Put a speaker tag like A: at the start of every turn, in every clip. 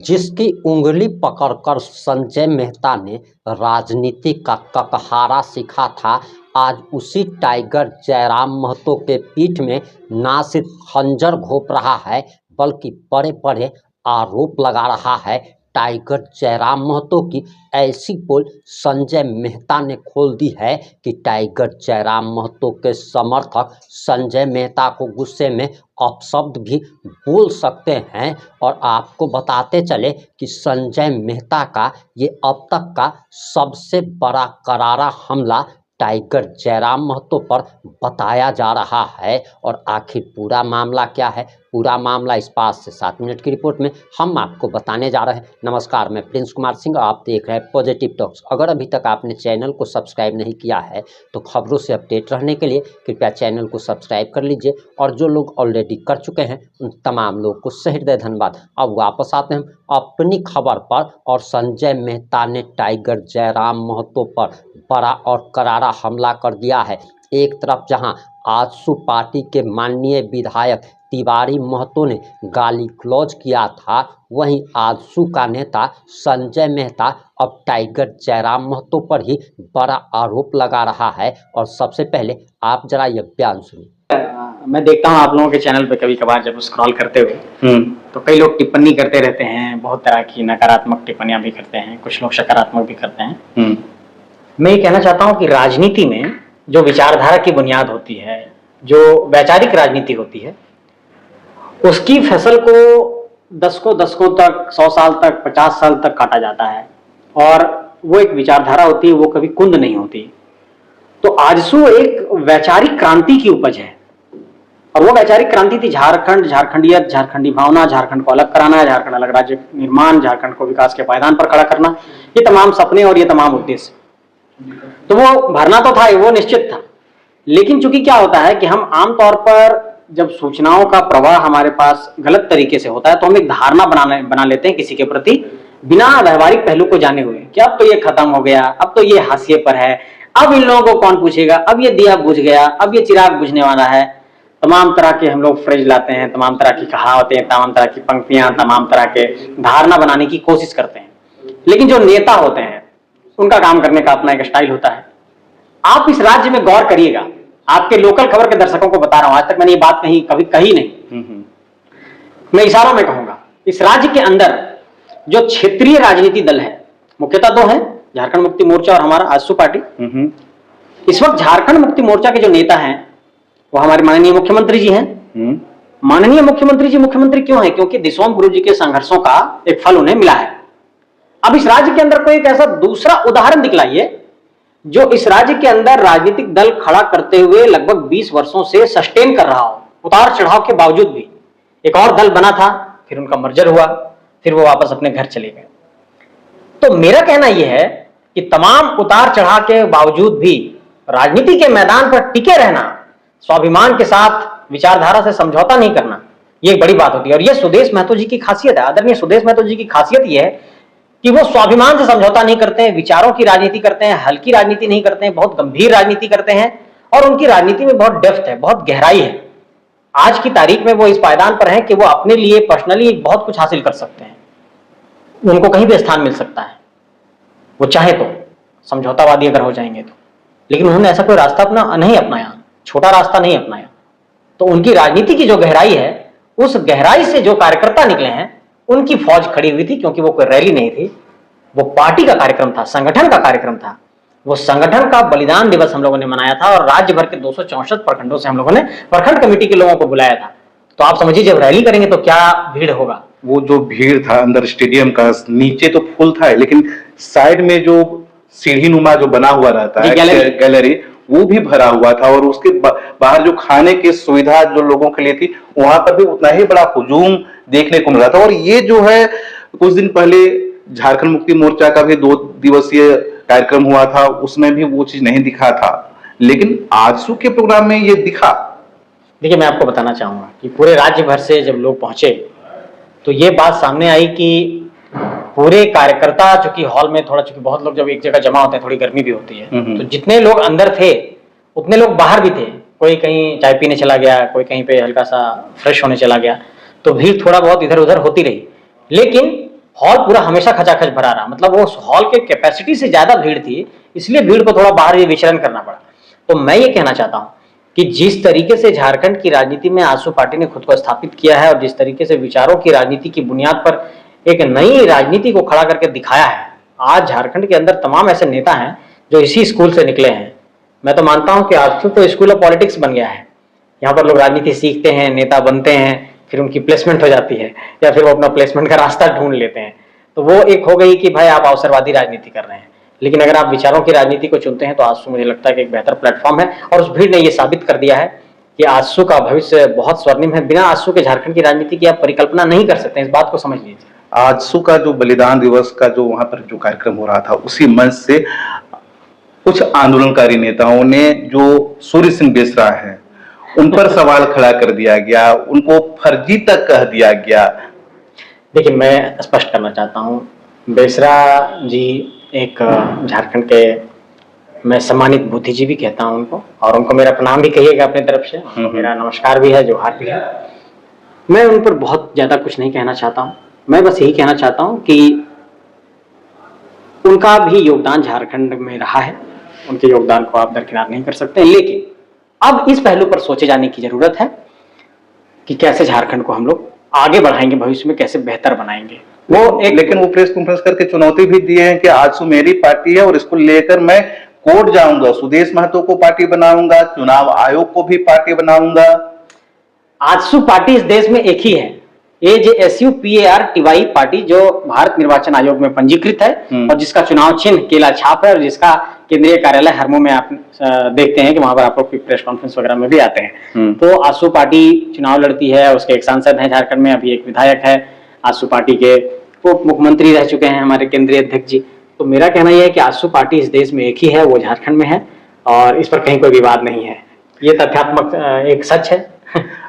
A: जिसकी उंगली पकड़कर संजय मेहता ने राजनीति का ककहारा सीखा था, आज उसी टाइगर जयराम महतो के पीठ में ना सिर्फ खंजर घोंप रहा है बल्कि बड़े-बड़े आरोप लगा रहा है। टाइगर जयराम महतो की ऐसी पोल संजय मेहता ने खोल दी है कि टाइगर जयराम महतो के समर्थक संजय मेहता को गुस्से में अपशब्द भी बोल सकते हैं। और आपको बताते चले कि संजय मेहता का ये अब तक का सबसे बड़ा करारा हमला टाइगर जयराम महतो पर बताया जा रहा है। और आखिर पूरा मामला क्या है, पूरा मामला इस 5 से 7 मिनट की रिपोर्ट में हम आपको बताने जा रहे हैं। नमस्कार, मैं प्रिंस कुमार सिंह और आप देख रहे हैं पॉजिटिव टॉक्स। अगर अभी तक आपने चैनल को सब्सक्राइब नहीं किया है तो खबरों से अपडेट रहने के लिए कृपया चैनल को सब्सक्राइब कर लीजिए। और जो लोग ऑलरेडी कर चुके हैं उन तमाम लोग को सहृदय धन्यवाद। अब वापस आते हैं अपनी खबर पर। और संजय मेहता ने टाइगर जयराम महतो पर बड़ा और करारा हमला कर दिया है। एक तरफ जहां आजसू पार्टी के माननीय विधायक तिवारी महतो ने गाली गलौज किया था, वहीं आजसू का नेता संजय मेहता अब टाइगर जयराम महतो पर ही बड़ा आरोप लगा रहा है। और सबसे पहले आप जरा यह बयान सुनिए।
B: मैं देखता हूँ आप लोगों के चैनल पे कभी कभार जब स्क्रॉल करते हुए तो कई लोग टिप्पणी करते रहते हैं, बहुत तरह की नकारात्मक टिप्पणियां भी करते हैं, कुछ लोग सकारात्मक भी करते हैं। मैं ये कहना चाहता हूँ कि राजनीति में जो विचारधारा की बुनियाद होती है, जो वैचारिक राजनीति होती है, उसकी फसल को दशकों तक, 100 साल तक, 50 साल तक काटा जाता है और वो एक विचारधारा होती है, वो कभी कुंद नहीं होती। तो आजसू एक वैचारिक क्रांति की उपज है और वो वैचारिक क्रांति थी झारखंड, झारखंडियत, झारखंडी भावना, झारखंड को अलग कराना, झारखंड अलग राज्य निर्माण, झारखंड को विकास के पायदान पर खड़ा करना, ये तमाम सपने और ये तमाम उद्देश्य। तो वो भरना तो था, वो निश्चित था। लेकिन चूंकि क्या होता है कि हम आमतौर पर जब सूचनाओं का प्रवाह हमारे पास गलत तरीके से होता है तो हम एक धारणा बना लेते हैं किसी के प्रति बिना व्यवहारिक पहलू को जाने हुए कि अब तो ये खत्म हो गया, अब तो ये हाशिए पर है, अब इन लोगों को कौन पूछेगा, अब ये दिया बुझ गया, अब ये चिराग बुझने वाला है। तमाम तरह के हम लोग फ्रेज लाते हैं, तमाम तरह की कहावतें, तमाम तरह की पंक्तियां, तमाम तरह के धारणा बनाने की कोशिश करते हैं। लेकिन जो नेता होते हैं उनका काम करने का अपना एक स्टाइल होता है। आप इस राज्य में गौर करिएगा, आपके लोकल खबर के दर्शकों को बता रहा हूं, आज तक मैंने ये बात कभी कही नहीं, मैं इशारों में कहूंगा। इस राज्य के अंदर जो क्षेत्रीय राजनीति दल है, मुख्यतः दो है, झारखंड मुक्ति मोर्चा और हमारा आजसू पार्टी। इस वक्त झारखंड मुक्ति मोर्चा के जो नेता हैं वो हमारे माननीय मुख्यमंत्री जी हैं। माननीय मुख्यमंत्री जी मुख्यमंत्री क्यों है? क्योंकि दिसोम गुरु जी के संघर्षों का एक फल उन्हें मिला है। अब इस राज्य के अंदर कोई एक ऐसा दूसरा उदाहरण दिखलाइए जो इस राज्य के अंदर राजनीतिक दल खड़ा करते हुए लगभग 20 वर्षों से सस्टेन कर रहा हो, उतार चढ़ाव के बावजूद भी। एक और दल बना था, फिर उनका मर्जर हुआ, फिर वो वापस अपने घर चले गए। तो मेरा कहना यह है कि तमाम उतार चढ़ाव के बावजूद भी राजनीति के मैदान पर टिके रहना, स्वाभिमान के साथ विचारधारा से समझौता नहीं करना, यह एक बड़ी बात होती है। और यह सुदेश महतो जी की खासियत है। आदरणीय सुदेश महतो जी की खासियत यह है कि वो स्वाभिमान से समझौता नहीं करते हैं, विचारों की राजनीति करते हैं, हल्की राजनीति नहीं करते हैं, बहुत गंभीर राजनीति करते हैं। और उनकी राजनीति में बहुत डेप्थ है, बहुत गहराई है। आज की तारीख में वो इस पायदान पर हैं कि वो अपने लिए पर्सनली बहुत कुछ हासिल कर सकते हैं, उनको कहीं भी स्थान मिल सकता है, वो चाहे तो, समझौतावादी अगर हो जाएंगे तो। लेकिन उन्होंने ऐसा कोई रास्ता नहीं अपनाया, छोटा रास्ता नहीं अपनाया। तो उनकी राजनीति की जो गहराई है, उस गहराई से जो कार्यकर्ता निकले हैं, उनकी फौज खड़ी हुई थी। क्योंकि वो कोई रैली नहीं थी, वो पार्टी का कार्यक्रम था, संगठन का कार्यक्रम था। वो संगठन का बलिदान दिवस हम लोगों ने मनाया था और राज्य भर के 264 प्रखंडों से हम लोगों ने प्रखंड कमेटी के लोगों को बुलाया था। तो आप समझिए जब रैली करेंगे तो क्या भीड़ होगा।
C: वो जो भीड़ था अंदर स्टेडियम का, नीचे तो फुल था, लेकिन साइड में जो सीढ़ी नुमा जो बना हुआ रहता है गैलरी, वो भी भरा हुआ था। और उसके बाहर जो खाने की सुविधा जो लोगों के लिए थी, वहां पर भी उतना ही बड़ा हुजूम देखने को मिला था। और ये जो है, कुछ दिन पहले झारखंड मुक्ति मोर्चा का भी 2 दिवसीय कार्यक्रम हुआ था, उसमें भी वो चीज नहीं दिखा था, लेकिन आजसू के प्रोग्राम में ये दिखा।
B: देखिए, मैं आपको बताना चाहूंगा कि पूरे राज्य भर से जब लोग पहुंचे तो ये बात सामने आई कि पूरे कार्यकर्ता, चूंकि हॉल में चूंकि बहुत लोग जब एक जगह जमा होते हैं, थोड़ी गर्मी भी होती है, तो जितने लोग अंदर थे उतने लोग बाहर भी थे। कोई कहीं चाय पीने चला गया, कोई कहीं पे हल्का सा फ्रेश होने चला गया, तो भीड़ थोड़ा बहुत इधर उधर होती रही। लेकिन हॉल पूरा हमेशा खचाखच भरा रहा, मतलब वो हॉल के कैपेसिटी से ज्यादा भीड़ थी, इसलिए भीड़ को थोड़ा बाहर विचरण करना पड़ा। तो मैं ये कहना चाहता हूं कि जिस तरीके से झारखंड की राजनीति में आजसू पार्टी ने खुद को स्थापित किया है और जिस तरीके से विचारों की राजनीति की बुनियाद पर एक नई राजनीति को खड़ा करके दिखाया है, आज झारखंड के अंदर तमाम ऐसे नेता हैं जो इसी स्कूल से निकले हैं। मैं तो मानता हूं कि आजसू तो स्कूल ऑफ पॉलिटिक्स बन गया है। यहाँ पर लोग राजनीति सीखते हैं, नेता बनते हैं, फिर उनकी प्लेसमेंट हो जाती है या फिर वो अपना प्लेसमेंट का रास्ता ढूंढ लेते हैं। तो वो एक हो गई कि भाई आप अवसरवादी राजनीति कर रहे हैं, लेकिन अगर आप विचारों की राजनीति को चुनते हैं तो आजसू मुझे लगता है कि एक बेहतर प्लेटफॉर्म है। और उस भीड़ ने ये साबित कर दिया है कि आजसू का भविष्य बहुत स्वर्णिम है। बिना आजसू के झारखंड की राजनीति की आप परिकल्पना नहीं कर सकते, इस बात को समझ लीजिए।
C: आजसू का जो बलिदान दिवस का जो वहां पर जो कार्यक्रम हो रहा था, उसी मंच से कुछ आंदोलनकारी नेताओं ने जो सूर्य सिंह बेसरा है उन पर सवाल खड़ा कर दिया गया, उनको फर्जी तक कह दिया गया।
B: देखिए, मैं स्पष्ट करना चाहता हूँ, बेसरा जी एक झारखंड के, मैं सम्मानित बुद्धिजीवी कहता हूँ उनको, और उनको मेरा प्रणाम भी कहिएगा अपनी तरफ से, मेरा नमस्कार भी है, जोहार भी है। मैं उन पर बहुत ज्यादा कुछ नहीं कहना चाहता हूँ। मैं बस यही कहना चाहता हूँ कि उनका भी योगदान झारखंड में रहा है, उनके योगदान को आप दरकिनार नहीं कर सकते। लेकिन अब इस पहलू पर सोचे जाने की जरूरत है कि कैसे झारखंड को हम लोग आगे बढ़ाएंगे, भविष्य में कैसे बेहतर बनाएंगे।
C: लेकिन वो प्रेस कॉन्फ्रेंस करके चुनौती भी दिए हैं कि आजसू मेरी पार्टी है और इसको लेकर मैं कोर्ट जाऊंगा, सुदेश महतो को पार्टी बनाऊंगा, चुनाव आयोग को भी पार्टी बनाऊंगा।
B: आजसू पार्टी इस देश में एक ही है, AJSUPARTY पार्टी, जो भारत निर्वाचन आयोग में पंजीकृत है और जिसका चुनाव चिन्ह केला छाप है और जिसका केंद्रीय कार्यालय हरमो में आप देखते हैं कि वहां पर आप लोग प्रेस कॉन्फ्रेंस वगैरह में भी आते हैं। तो आजसू पार्टी चुनाव लड़ती है, उसके एक सांसद हैं झारखंड में, अभी एक विधायक है, आजसू पार्टी के उप मुख्यमंत्री रह चुके हैं हमारे केंद्रीय अध्यक्ष जी। तो मेरा कहना यह है कि आजसू पार्टी इस देश में एक ही है, वो झारखंड में है और इस पर कहीं कोई विवाद नहीं है। ये तथ्यात्मक एक सच है।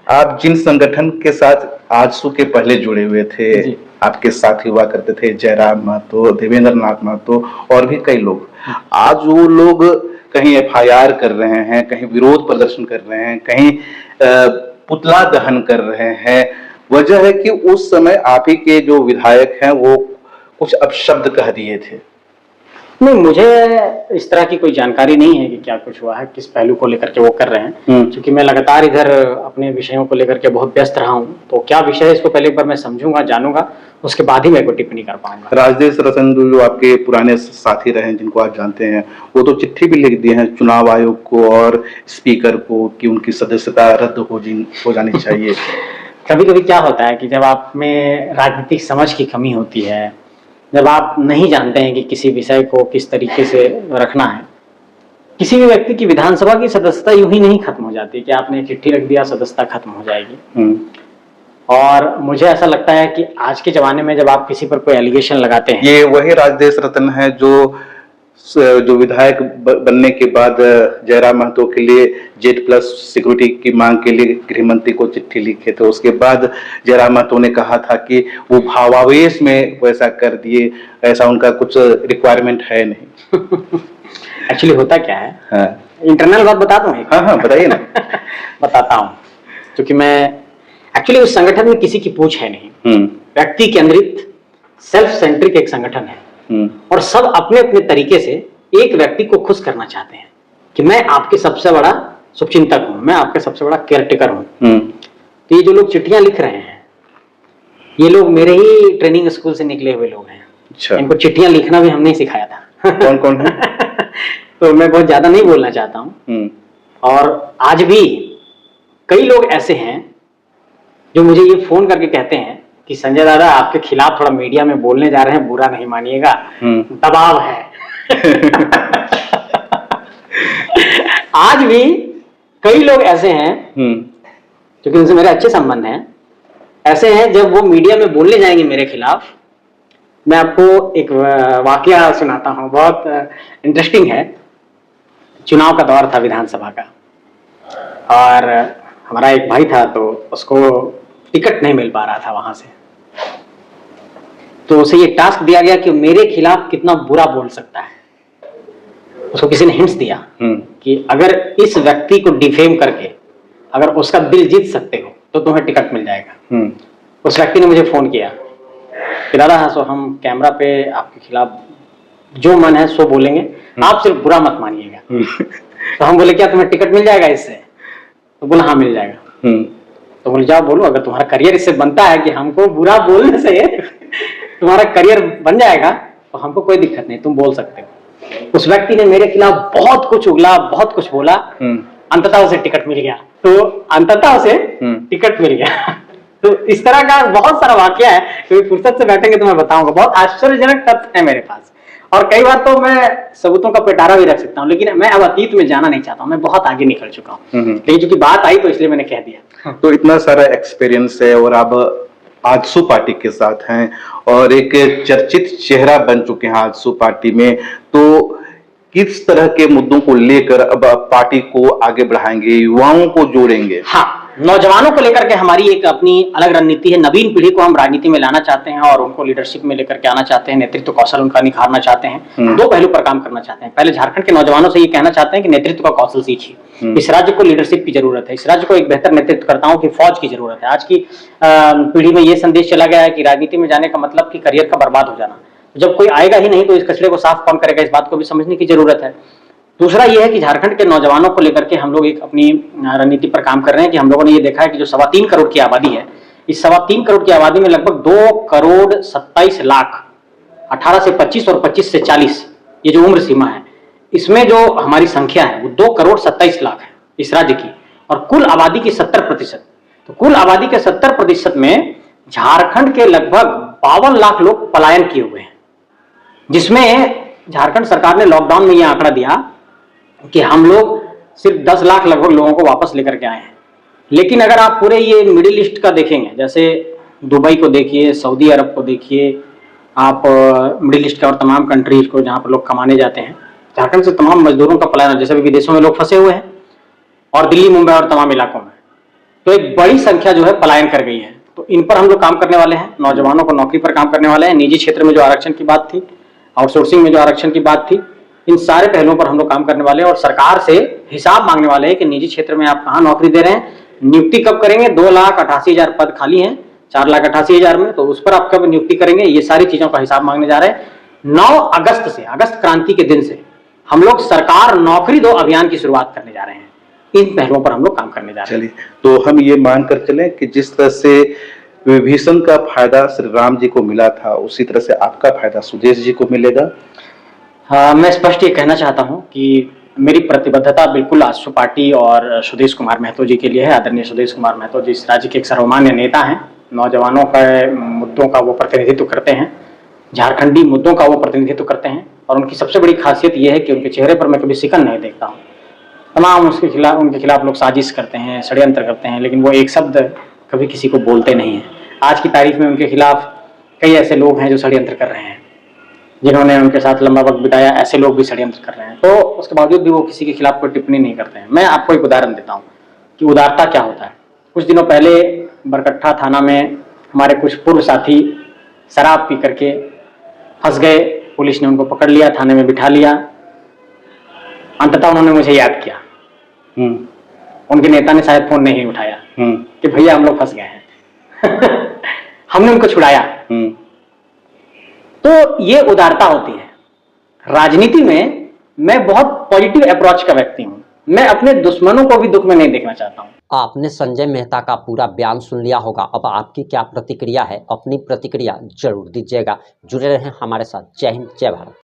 C: आप जिन संगठन के साथ आजसू के पहले जुड़े हुए थे, आपके साथ हुआ करते थे जयराम महतो, देवेंद्र नाथ महतो और भी कई लोग, आज वो लोग कहीं FIR कर रहे हैं, कहीं विरोध प्रदर्शन कर रहे हैं, कहीं पुतला दहन कर रहे हैं। वजह है कि उस समय आप ही के जो विधायक हैं वो कुछ अपशब्द कह दिए थे।
B: नहीं, मुझे इस तरह की कोई जानकारी नहीं है कि क्या कुछ हुआ है, किस पहलू को लेकर के वो कर रहे हैं, क्योंकि मैं लगातार इधर अपने विषयों को लेकर के बहुत व्यस्त रहा हूँ। तो क्या विषय है इसको पहले एक बार मैं समझूंगा, जानूंगा, उसके बाद ही मैं कोई टिप्पणी कर पाऊंगा।
C: राजदेश रतन जो आपके पुराने साथी रहे, जिनको आप जानते हैं, वो तो चिट्ठी भी लिख दिए हैं चुनाव आयोग को और स्पीकर को कि उनकी सदस्यता रद्द हो जानी चाहिए।
B: कभी कभी क्या होता है कि जब आप में राजनीतिक समझ की कमी होती है, जब आप नहीं जानते हैं कि किसी विषय को किस तरीके से रखना है, किसी भी व्यक्ति की विधानसभा की सदस्यता यूं ही नहीं खत्म हो जाती कि आपने चिट्ठी रख दिया सदस्यता खत्म हो जाएगी। और मुझे ऐसा लगता है कि आज के जमाने में जब आप किसी पर कोई एलिगेशन लगाते हैं,
C: ये वही राजदेश रतन है जो विधायक बनने के बाद जयराम महतो के लिए Z+ सिक्योरिटी की मांग के लिए गृह मंत्री को चिट्ठी लिखे थे। उसके बाद जयराम महतो ने कहा था कि वो भावावेश में वैसा कर दिए, ऐसा उनका कुछ रिक्वायरमेंट है नहीं।
B: एक्चुअली होता क्या है,
C: हाँ।
B: इंटरनल बात बता दूं?
C: हाँ बताइए ना।
B: बताता हूँ, क्योंकि मैं एक्चुअली उस संगठन में किसी की पूछ है नहीं, व्यक्ति केंद्रित सेल्फ सेंट्रिक एक संगठन है और सब अपने अपने तरीके से एक व्यक्ति को खुश करना चाहते हैं कि मैं आपके सबसे बड़ा शुभचिंतक हूं, मैं आपके सबसे बड़ा केयरटेकर हूं। तो ये जो लोग चिट्ठियां लिख रहे हैं, ये लोग मेरे ही ट्रेनिंग स्कूल से निकले हुए लोग हैं। अच्छा। इनको चिट्ठियां लिखना भी हमने सिखाया था।
C: कौन कौन है?
B: तो मैं बहुत ज्यादा नहीं बोलना चाहता हूं। और आज भी कई लोग ऐसे हैं जो मुझे ये फोन करके कहते हैं कि संजय दादा आपके खिलाफ थोड़ा मीडिया में बोलने जा रहे हैं, बुरा नहीं मानिएगा, दबाव है। आज भी कई लोग ऐसे हैं क्योंकि उनसे मेरे अच्छे संबंध हैं, ऐसे हैं जब वो मीडिया में बोलने जाएंगे मेरे खिलाफ। मैं आपको एक वाकया सुनाता हूं, बहुत इंटरेस्टिंग है। चुनाव का दौर था विधानसभा का और हमारा एक भाई था, तो उसको टिकट नहीं मिल पा रहा था वहां से। तो उसे ये टास्क दिया गया कि मेरे खिलाफ कितना बुरा बोल सकता है। उसको किसी ने हिंट्स दिया कि अगर इस व्यक्ति को डिफेम करके अगर उसका दिल जीत सकते हो तो तुम्हें टिकट मिल जाएगा। उस व्यक्ति ने मुझे फोन किया कि दादा सो हम कैमरा पे आपके खिलाफ जो मन है सो बोलेंगे, आप सिर्फ बुरा मत मानिएगा। तो हम बोले क्या तुम्हें टिकट मिल जाएगा इससे? तो बोला हाँ मिल जाएगा। तो बोले जाओ बोलो, अगर तुम्हारा करियर इससे बनता है कि हमको बुरा बोलने से तुम्हारा करियर बन जाएगा तो हमको कोई दिक्कत नहीं, तुम बोल सकते हो। उस व्यक्ति ने मेरे खिलाफ बहुत कुछ उगला, बहुत कुछ बोला, अंततः उसे टिकट मिल गया। तो अंततः उसे टिकट मिल गया। तो इस तरह का बहुत सारा वाकया है, कभी फुर्सत से बैठेंगे तो मैं बताऊंगा। बहुत आश्चर्यजनक तथ्य है मेरे पास, और कई बार तो मैं सबूतों का पिटारा भी रख सकता हूँ, लेकिन मैं अब अतीत में जाना नहीं चाहता हूँ, मैं बहुत आगे निकल चुका हूँ। लेकिन चूंकि बात आई तो इसलिए मैंने कह दिया।
C: तो इतना सारा एक्सपीरियंस है और आप आजसू पार्टी के साथ हैं और एक चर्चित चेहरा बन चुके हैं आजसू पार्टी में, तो किस तरह के मुद्दों को लेकर अब आप पार्टी को आगे बढ़ाएंगे, युवाओं को जोड़ेंगे?
B: हाँ, नौजवानों को लेकर के हमारी एक अपनी अलग रणनीति है। नवीन पीढ़ी को हम राजनीति में लाना चाहते हैं और उनको लीडरशिप में लेकर के आना चाहते हैं, नेतृत्व कौशल उनका निखारना चाहते हैं। दो पहलू पर काम करना चाहते हैं। पहले झारखंड के नौजवानों से ये कहना चाहते हैं कि नेतृत्व का कौशल सीखिए। इस राज्य को लीडरशिप की जरूरत है, इस राज्य को एक बेहतर नेतृत्वकर्ताओं की फौज की जरूरत है। आज की पीढ़ी में ये संदेश चला गया है कि राजनीति में जाने का मतलब कि करियर का बर्बाद हो जाना। जब कोई आएगा ही नहीं तो इस कचरे को साफ कौन करेगा, इस बात को भी समझने की जरूरत है। दूसरा ये है कि झारखंड के नौजवानों को लेकर के हम लोग एक अपनी रणनीति पर काम कर रहे हैं कि हम लोगों ने ये देखा है कि जो 3.25 करोड़ की आबादी है, इस 3.25 करोड़ की आबादी में लगभग 2,27,00,000 18 से 25 और 25 से 40 ये जो उम्र सीमा है, इसमें जो हमारी संख्या है वो 2,27,00,000 है इस राज्य की, और कुल आबादी की 70%। तो कुल आबादी के 70% में झारखंड के लगभग 52 लाख लोग पलायन किए हुए हैं, जिसमें झारखंड सरकार ने लॉकडाउन में यह आंकड़ा दिया कि हम लोग सिर्फ 10 लाख लगभग लोगों को वापस लेकर के आए हैं। लेकिन अगर आप पूरे ये मिडिल ईस्ट का देखेंगे, जैसे दुबई को देखिए, सऊदी अरब को देखिए, आप मिडिल ईस्ट के और तमाम कंट्रीज को जहां पर लोग कमाने जाते हैं, झारखंड से तमाम मजदूरों का पलायन, जैसे भी विदेशों में लोग फंसे हुए हैं और दिल्ली मुंबई और तमाम इलाकों में, तो एक बड़ी संख्या जो है पलायन कर गई है। तो इन पर हम लोग काम करने वाले हैं, नौजवानों को नौकरी पर काम करने वाले हैं। निजी क्षेत्र में जो आरक्षण की बात थी, आउटसोर्सिंग में जो आरक्षण की बात थी, इन सारे पहलुओं पर हम लोग काम करने वाले हैं और सरकार से हिसाब मांगने वाले हैं कि निजी क्षेत्र में आप कहां नौकरी दे रहे हैं, नियुक्ति कब करेंगे, 2,88,000 पद खाली हैं 4,88,000 में, तो उस पर आप कब नियुक्ति करेंगे, ये सारी चीजों का हिसाब मांगने जा रहे हैं। 9 अगस्त से, अगस्त क्रांति के दिन से हम लोग सरकार नौकरी दो अभियान की शुरुआत करने जा रहे हैं। इन पहलुओं पर हम लोग काम करने जा रहे हैं।
C: चलिए, तो हम ये मानकर चले कि जिस तरह से विभीषण का फायदा श्री राम जी को मिला था, उसी तरह से आपका फायदा सुदेश जी को मिलेगा।
B: हाँ, मैं स्पष्ट ये कहना चाहता हूं कि मेरी प्रतिबद्धता बिल्कुल आजसू पार्टी और सुदेश कुमार महतो जी के लिए है। आदरणीय सुदेश कुमार महतो जी इस राज्य के एक सर्वमान्य नेता हैं, नौजवानों के मुद्दों का वो प्रतिनिधित्व करते हैं, झारखंडी मुद्दों का वो प्रतिनिधित्व करते हैं, और उनकी सबसे बड़ी खासियत ये है कि उनके चेहरे पर मैं कभी शिकन नहीं देखता हूँ। तमाम उनके खिलाफ लोग साजिश करते हैं, षड्यंत्र करते हैं, लेकिन वो एक शब्द कभी किसी को बोलते नहीं हैं। आज की तारीख में उनके खिलाफ कई ऐसे लोग हैं जो षड्यंत्र कर रहे हैं, जिन्होंने उनके साथ लंबा वक्त बिताया, ऐसे लोग भी षड्यंत्र कर रहे हैं। तो उसके बावजूद भी वो किसी के खिलाफ कोई टिप्पणी नहीं करते हैं। मैं आपको एक उदाहरण देता हूँ कि उदारता क्या होता है। कुछ दिनों पहले बरकट्ठा थाना में हमारे कुछ पूर्व साथी शराब पी करके फंस गए, पुलिस ने उनको पकड़ लिया, थाने में बिठा लिया। अंततः उन्होंने मुझे याद किया, उनके नेता ने शायद फोन नहीं उठाया कि भैया हम लोग फंस गए हैं। हमने उनको छुड़ाया। तो ये उदारता होती है। राजनीति में मैं बहुत पॉजिटिव अप्रोच का व्यक्ति हूं, मैं अपने दुश्मनों को भी दुख में नहीं देखना चाहता हूं।
A: आपने संजय मेहता का पूरा बयान सुन लिया होगा, अब आपकी क्या प्रतिक्रिया है, अपनी प्रतिक्रिया जरूर दीजिएगा। जुड़े रहें हमारे साथ। जय हिंद, जय भारत।